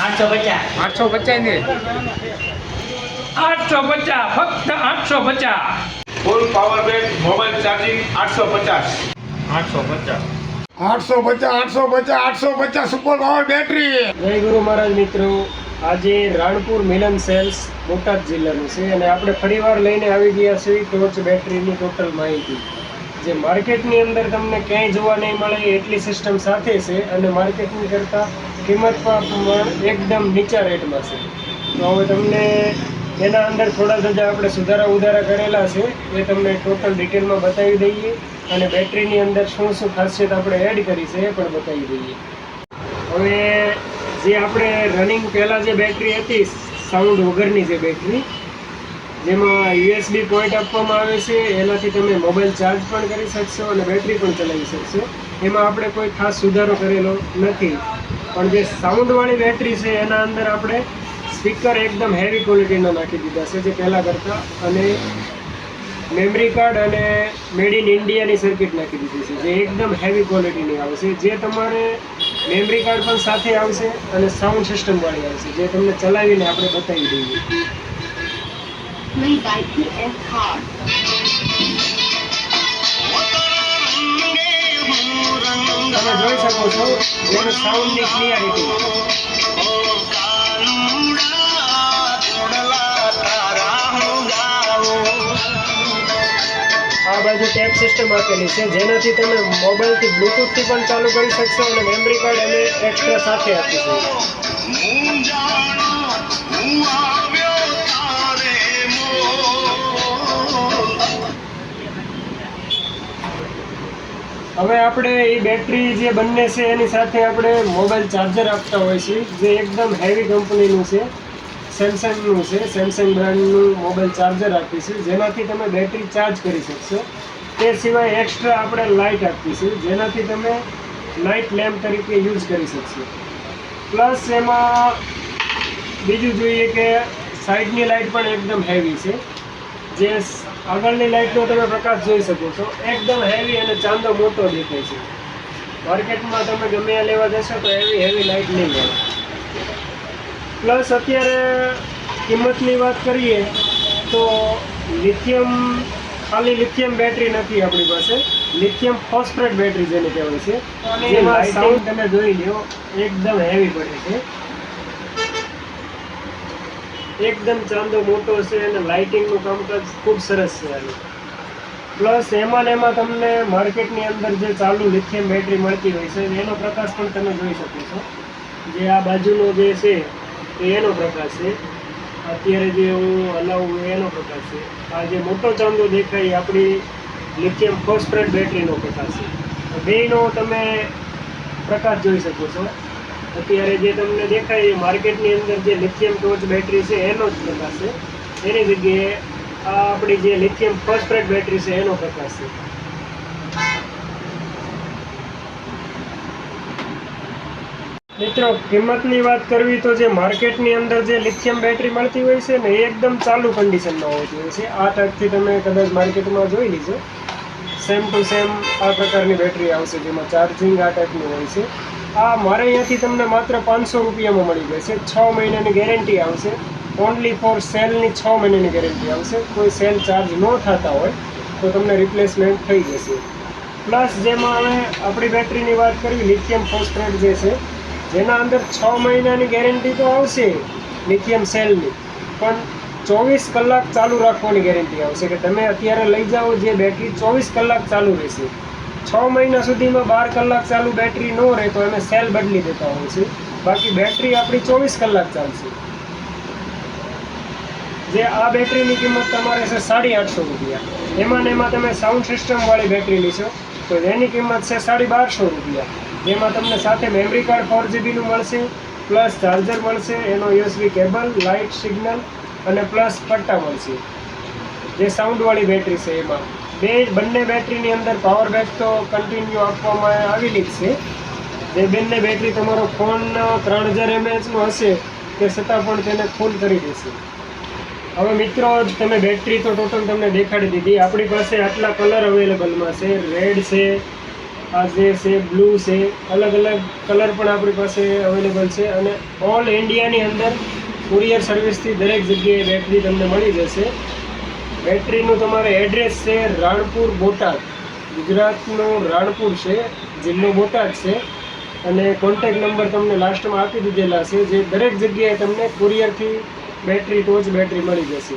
850 850 ની 850 ફક્ત 850 full power bank mobile charging 850 super power battery. જય ગુરુ મહારાજ મિત્રો, આજે રાણપુર મિલન સેલ્સ બોટાદ જિલ્લાનું છે અને આપણે ફરીવાર લઈને આવી ગયા છીએ ટોર્ચ બેટરીની ટોટલ માહિતી. જે માર્કેટની અંદર તમને ક્યાંય જોવા નહીં મળે એટલી સિસ્ટમ સાથે છે અને માર્કેટની કરતાં કિંમતમાં પણ એકદમ નીચા રેટમાં છે. તો હવે તમને એના અંદર થોડા બધા આપણે સુધારા કરેલા છે એ તમને ટોટલ ડિટેલમાં બતાવી દઈએ અને બેટરીની અંદર શું શું ખાસિયત આપણે એડ કરી છે એ પણ બતાવી દઈએ. હવે જે આપણે રનિંગ પહેલાં જે બેટરી હતી સાઉન્ડ વગરની જે બેટરી, જેમાં યુએસબી પોઈન્ટ આપવામાં આવે છે, એનાથી તમે મોબાઈલ ચાર્જ પણ કરી શકશો અને બેટરી પણ ચલાવી શકશો. એમાં આપણે કોઈ ખાસ સુધારો કરેલો નથી. પણ જે સાઉન્ડવાળી બેટરી છે એના અંદર આપણે સ્પીકર એકદમ હેવી ક્વોલિટીના નાખી દીધા છે જે પહેલાં કરતાં, અને મેમરી કાર્ડ અને મેડ ઇન ઇન્ડિયાની સર્કિટ નાખી દીધી છે જે એકદમ હેવી ક્વોલિટીની આવશે. જે તમારે મેમરી કાર્ડ પણ સાથે આવશે અને સાઉન્ડ સિસ્ટમવાળી આવશે જે તમને ચલાવીને આપણે બતાવી દઈએ. Made by PS Card. તમે જોઈ શકો છો એનું સાઉન્ડની ક્લિયરિટી. આ બાજુ ટેપ સિસ્ટમ આપેલી છે જેનાથી તમે મોબાઈલથી બ્લૂટૂથથી પણ ચાલુ કરી શકશો અને મેમરી કાર્ડ અમે એક્સ્ટ્રા સાથે આપીશું. હવે આપણે એ બેટરી જે બંને છે એની સાથે આપણે મોબાઈલ ચાર્જર આપતા હોય છે જે એકદમ હેવી કંપનીનું છે, સેમસંગનું છે. સેમસંગ બ્રાન્ડનું મોબાઈલ ચાર્જર આપીશું જેનાથી તમે બેટરી ચાર્જ કરી શકશો. તે સિવાય એક્સ્ટ્રા આપણે લાઇટ આપીશું જેનાથી તમે નાઇટ લેમ્પ તરીકે યુઝ કરી શકશો. પ્લસ એમાં બીજું જોઈએ કે સાઈડની લાઇટ પણ એકદમ હેવી છે. જે આગળની લાઇટનો તમે પ્રકાશ જોઈ શકો છો એકદમ હેવી અને ચાંદો મોટો દેખાય છે. માર્કેટમાં તમે ગમે આ લેવા જશો તો હેવી લાઇટ નહીં મળે. પ્લસ અત્યારે કિંમતની વાત કરીએ તો ખાલી લિથિયમ બેટરી નથી આપણી પાસે, લિથિયમ ફોસ્ફેટ બેટરી જેને કહેવાય છે. જેમાં સાઉન્ડ તમે જોઈ લો એકદમ હેવી પડે છે, એકદમ ચાંદો મોટો છે અને લાઇટિંગનું કામકાજ ખૂબ સરસ છે આનું. પ્લસ એમાં તમને માર્કેટની અંદર જે ચાલુ લિથિયમ બેટરી મળતી હોય છે એનો પ્રકાશ પણ તમે જોઈ શકો છો. જે આ બાજુનો જે છે એ એનો પ્રકાશ છે, અત્યારે જે હું હલાવું એનો પ્રકાશ છે. આ જે મોટો ચાંદો દેખાય આપણી લિથિયમ ફોસ્ફેટ બેટરીનો પ્રકાશ છે. બેનો તમે પ્રકાશ જોઈ શકો છો. અત્યારે જે તમને દેખાય એ માર્કેટની અંદર જે લિથિયમ ટોર્ચ બેટરી છે એનો જ પ્રકાશ છે. એની જગ્યાએ આ આપણી જે લિથિયમ ફોસ્ફેટ બેટરી છે એનો પ્રકાશ છે. મિત્રો, કિંમતની વાત કરવી તો જે માર્કેટની અંદર જે લિથિયમ બેટરી મળતી હોય છે ને એ એકદમ ચાલુ કન્ડિશનમાં હોતી હોય છે. આ ટાઈપથી તમે કદાચ માર્કેટમાં જોઈ લીધો, સેમ ટુ સેમ આ પ્રકારની બેટરી આવશે જેમાં ચાર્જિંગ આ ટાઈપનું હોય છે. આ મારે અહીંયાથી તમને માત્ર 500 રૂપિયામાં મળી જશે. 6 મહિનાની ગેરંટી આવશે. ઓનલી ફોર સેલની 6 મહિનાની ગેરંટી આવશે. કોઈ સેલ ચાર્જ ન થતા હોય તો તમને રિપ્લેસમેન્ટ થઈ જશે. પ્લસ જેમાં હવે આપણી બેટરીની વાત કરી લિથિયમ ફોસ્ફેટ જે છે જેના અંદર 6 મહિનાની ગેરંટી તો આવશે લિથિયમ સેલની, પણ 24 કલાક ચાલુ રાખવાની ગેરંટી આવશે કે તમે અત્યારે લઈ જાઓ જે બેટરી 24 કલાક ચાલુ રહેશે. 6 મહિના સુધીમાં 12 કલાક ચાલુ બેટરી ન રહે તો અમે સેલ બદલી દેતા હોય છે. બાકી બેટરી આપણી 24 કલાક ચાલશે. જે આ બેટરીની કિંમત તમારે છે 850 રૂપિયા. એમાં ને એમાં તમે સાઉન્ડ સિસ્ટમવાળી બેટરી લેશો તો એની કિંમત છે 1250 રૂપિયા. જેમાં તમને સાથે મેમરી કાર્ડ 4GBનું મળશે, પ્લસ ચાર્જર મળશે, એનો USB કેબલ, લાઇટ, સિગ્નલ અને પ્લસ પટ્ટા મળશે. જે સાઉન્ડવાળી બેટરી છે એમાં બંને બેટરીની અંદર પાવર બેક તો કન્ટિન્યુ આપવામાં આવેલી જ છે. જે બંને બેટરી તમારો ફોન 3000 mAhનો હશે તે છતાં પણ તેને ફૂલ કરી દેશે. હવે મિત્રો, તમે બેટરી તો ટોટલ તમને દેખાડી દીધી. આપણી પાસે આટલા કલર અવેલેબલમાં છે. રેડ છે, આ જે છે બ્લુ છે, અલગ અલગ કલર પણ આપણી પાસે અવેલેબલ છે અને ઓલ ઇન્ડિયાની અંદર કુરિયર સર્વિસથી દરેક જગ્યાએ બેટરી તમને મળી જશે. બેટરીનું તમારે એડ્રેસ છે રાણપુર બોટાદ, ગુજરાતનું રાણપુર છે, જિલ્લો બોટાદ છે અને કોન્ટેક્ટ નંબર તમને લાસ્ટમાં આપી દીધેલા છે, જે દરેક જગ્યાએ તમને કુરિયરથી ટોચ બેટરી મળી જશે.